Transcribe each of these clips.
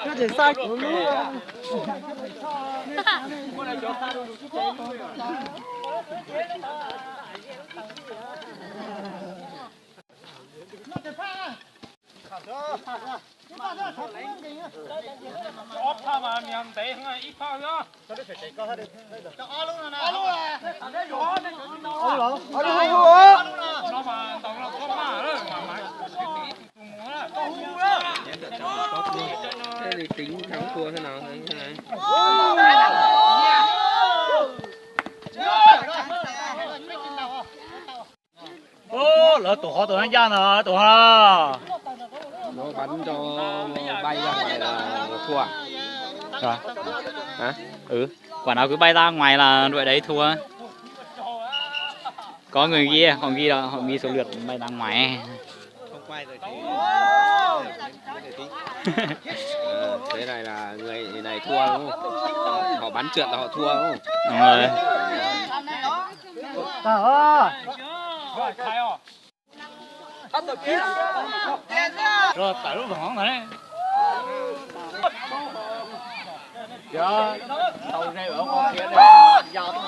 nó chỉ sai của lũ thế thì tính thắng thua thế nào thế này? Ô, lỡ tổ tổ anh ra nè, tổ ha. Nó bắn cho bay ra ngoài là thua à? Rồi. Hả? Ừ, quả nào cứ bay ra ngoài là đội đấy thua. Có người ghi, họ ghi số lượt bay ra ngoài. Không quay rồi thì thế này là người này thua đúng không? Họ bắn trượt là họ thua đúng không? Đúng rồi. Rồi, tại lúc hoảng đấy. Dạ, tàu này ở con kia đây, giao tới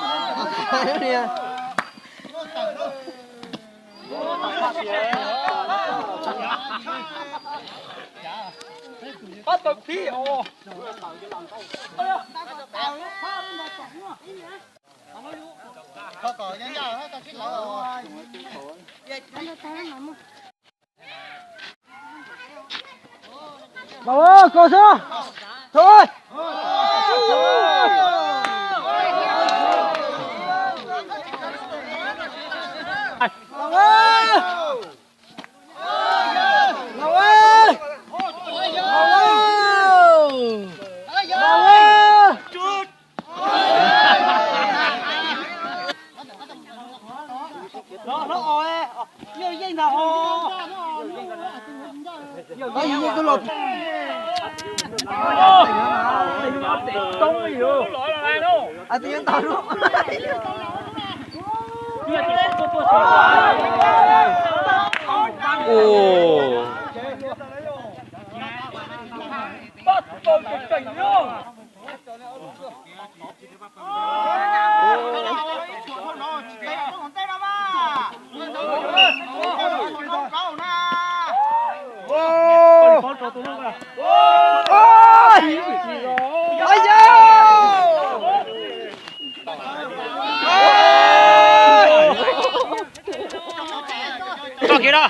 bắt tập phi ồ. có cờ nhân giao hết tao xích lỡ rồi bảo ơi cô chưa thôi Ngọc ơi! Ngọc ơi! Ngọc ơi! Chút! Nó ôi! Nhiều gì nào ôi! Có gì cái lột! Tung gì đâu! À tiếng tao luôn! Ồ. Bắt tôi cái cảnh luôn. Cho kia đó.